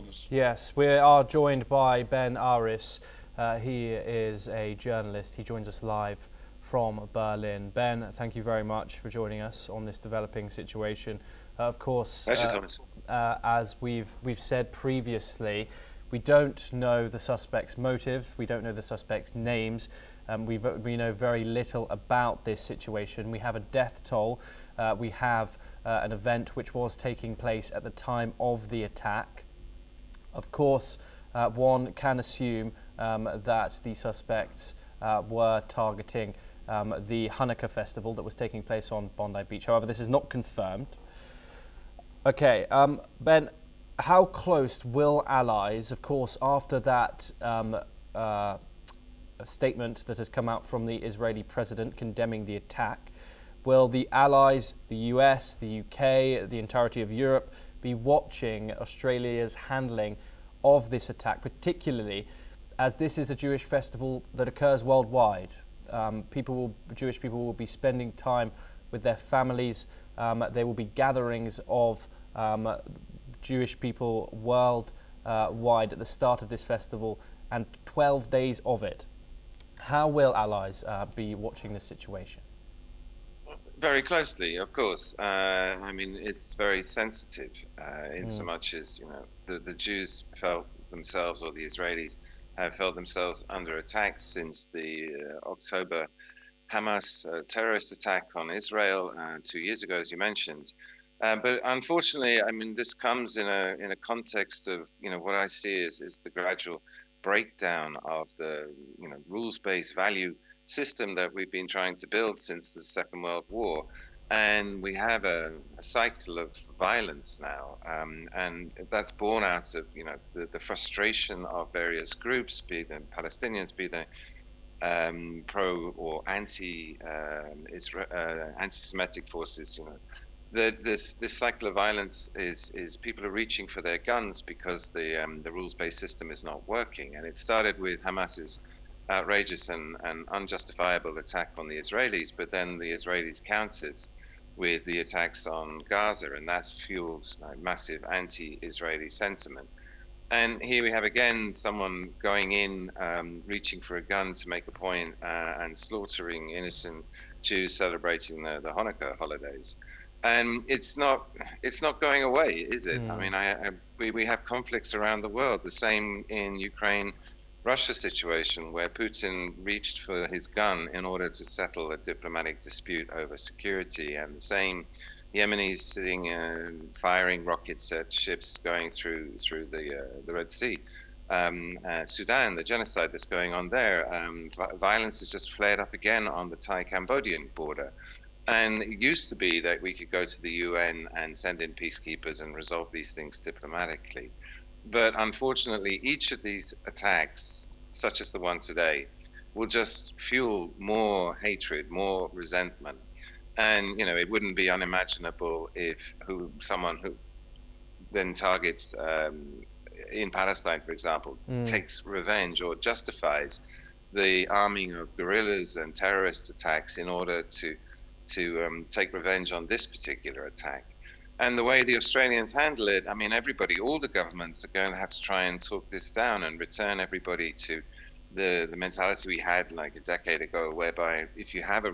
us. Yes, we are joined by Ben Aris. He is a journalist. He joins us live from Berlin. Ben, thank you very much for joining us on this developing situation. Of course, Pleasure, Thomas. As we've said previously, we don't know the suspects' motives. We don't know the suspects' names. We know very little about this situation. We have a death toll. We have an event which was taking place at the time of the attack. Of course, one can assume that the suspects were targeting the Hanukkah festival that was taking place on Bondi Beach. However, this is not confirmed. Okay, Ben, how close will allies, of course, after that statement that has come out from the Israeli president condemning the attack, will the allies, the US, the UK, the entirety of Europe, be watching Australia's handling of this attack, particularly as this is a Jewish festival that occurs worldwide? Jewish people will be spending time with their families. There will be gatherings of Jewish people worldwide at the start of this festival and 12 days of it. How will allies be watching this situation? Very closely, of course. I mean, it's very sensitive in so much as, the Jews felt themselves, or the Israelis have felt themselves under attack since the October Hamas terrorist attack on Israel 2 years ago, as you mentioned. But unfortunately, I mean, this comes in a context of, what I see is the gradual breakdown of the, rules-based value system that we've been trying to build since the Second World War. And we have a cycle of violence now, and that's born out of, the frustration of various groups, be they Palestinians, be they pro or anti-Semitic forces. This cycle of violence is people are reaching for their guns because the rules-based system is not working, and it started with Hamas's outrageous and unjustifiable attack on the Israelis, but then the Israelis countered with the attacks on Gaza, and that's fueled massive anti-Israeli sentiment. And here we have again someone going in, reaching for a gun to make a point, and slaughtering innocent Jews celebrating the Hanukkah holidays. And it's not going away, is it? I mean, we have conflicts around the world. The same in Ukraine-Russia situation, where Putin reached for his gun in order to settle a diplomatic dispute over security, and the same Yemenis sitting firing rockets at ships going through the Red Sea. Sudan, the genocide that's going on there, violence has just flared up again on the Thai-Cambodian border. And it used to be that we could go to the UN and send in peacekeepers and resolve these things diplomatically. But unfortunately, each of these attacks, such as the one today, will just fuel more hatred, more resentment. And, it wouldn't be unimaginable if someone who then targets in Palestine, for example, takes revenge or justifies the arming of guerrillas and terrorist attacks in order to take revenge on this particular attack. And the way the Australians handle it, I mean, all the governments are going to have to try and talk this down and return everybody to the mentality we had like a decade ago, whereby if you have a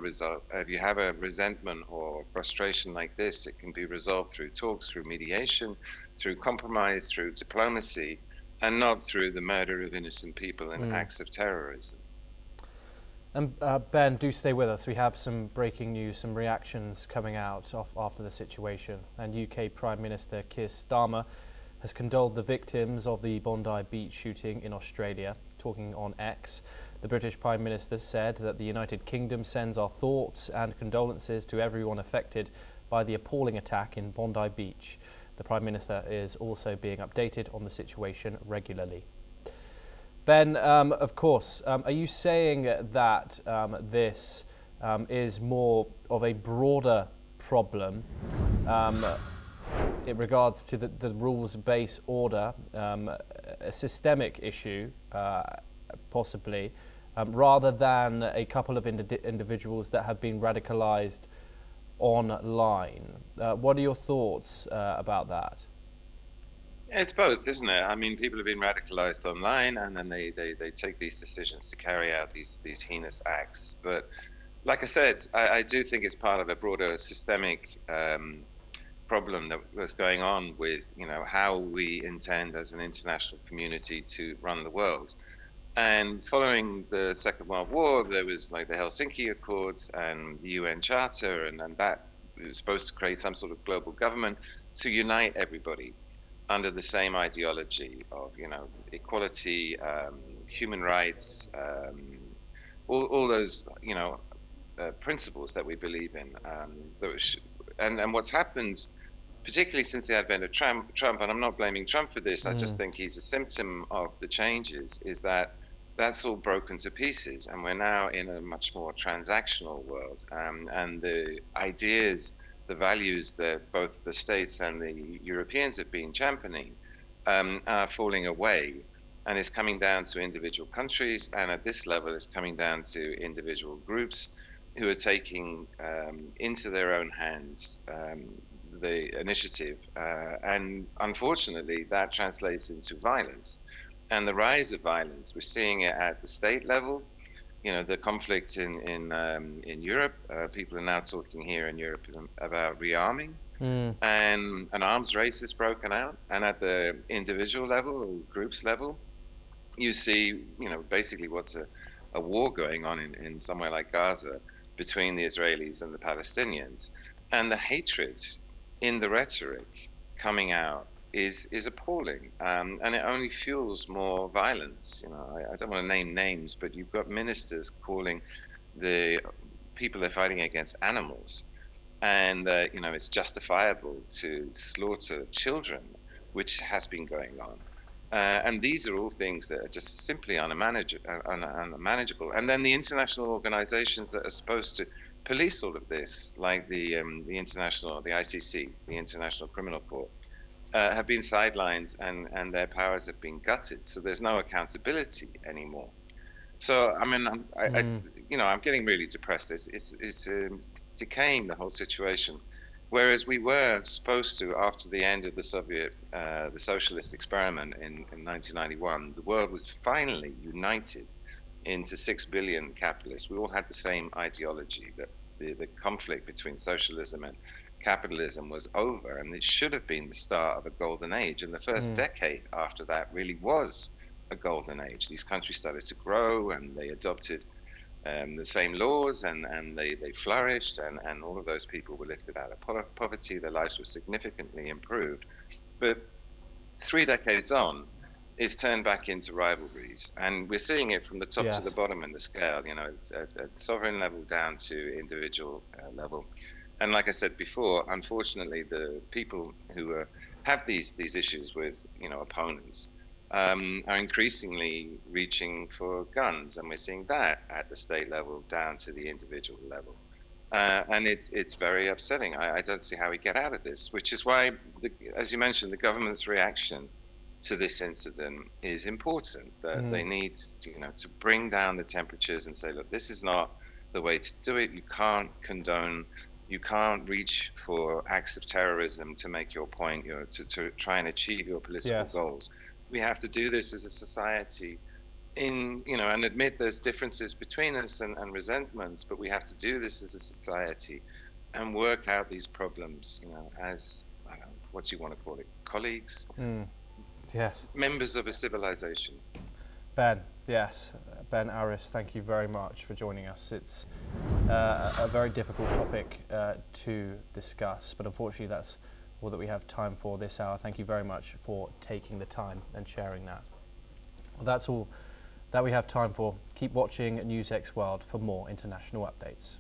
resentment or frustration like this, it can be resolved through talks, through mediation, through compromise, through diplomacy, and not through the murder of innocent people and acts of terrorism. And Ben, do stay with us. We have some breaking news, some reactions coming out after the situation. And UK Prime Minister Keir Starmer has condoled the victims of the Bondi Beach shooting in Australia. Talking on X, the British Prime Minister said that the United Kingdom sends our thoughts and condolences to everyone affected by the appalling attack in Bondi Beach. The Prime Minister is also being updated on the situation regularly. Ben, of course, are you saying that this is more of a broader problem in regards to the rules-based order, a systemic issue, possibly, rather than a couple of individuals that have been radicalized online? What are your thoughts about that? It's both, isn't it? I mean, people have been radicalized online, and then they take these decisions to carry out these heinous acts. But like I said, I do think it's part of a broader systemic problem that was going on with, how we intend as an international community to run the world. And following the Second World War, there was like the Helsinki Accords and the UN Charter, and that was supposed to create some sort of global government to unite everybody under the same ideology of, equality, human rights, all those, principles that we believe in. And what's happened, particularly since the advent of Trump, and I'm not blaming Trump for this, I just think he's a symptom of the changes, is that that's all broken to pieces, and we're now in a much more transactional world, and the ideas, the values that both the States and the Europeans have been championing are falling away, and it's coming down to individual countries, and at this level it's coming down to individual groups who are taking into their own hands the initiative, and unfortunately that translates into violence. And the rise of violence, we're seeing it at the state level. The conflict in Europe. People are now talking here in Europe about rearming, and an arms race is broken out. And at the individual level or groups level, you see, basically what's a war going on in somewhere like Gaza between the Israelis and the Palestinians, and the hatred in the rhetoric coming out is appalling, and it only fuels more violence. I don't want to name names, but you've got ministers calling the people they're fighting against animals, and it's justifiable to slaughter children, which has been going on. And these are all things that are just simply unmanageable. And then the international organizations that are supposed to police all of this, like the ICC, the International Criminal Court, have been sidelined, and their powers have been gutted. So there's no accountability anymore. So I mean, I'm getting really depressed. It's decaying, the whole situation. Whereas we were supposed to, after the end of the socialist experiment in 1991, the world was finally united into 6 billion capitalists. We all had the same ideology, that the conflict between socialism and capitalism was over, and it should have been the start of a golden age. And the first decade after that really was a golden age. These countries started to grow, and they adopted the same laws, and they flourished, and all of those people were lifted out of poverty. Their lives were significantly improved. But 3 decades on, it's turned back into rivalries, and we're seeing it from the top to the bottom in the scale. At sovereign level down to individual level. And like I said before, unfortunately, the people who have these issues with opponents are increasingly reaching for guns, and we're seeing that at the state level down to the individual level, and it's very upsetting. I don't see how we get out of this, which is why, as you mentioned, the government's reaction to this incident is important. That they need to bring down the temperatures and say, look, this is not the way to do it. You can't condone. You can't reach for acts of terrorism to make your point, to try and achieve your political goals. We have to do this as a society, and admit there's differences between us and resentments, but we have to do this as a society and work out these problems, as, I don't know, what you want to call it, colleagues, members of a civilization. Ben, Ben Aris, thank you very much for joining us. It's a very difficult topic to discuss, but unfortunately that's all that we have time for this hour. Thank you very much for taking the time and sharing that. Well, that's all that we have time for. Keep watching NewsX World for more international updates.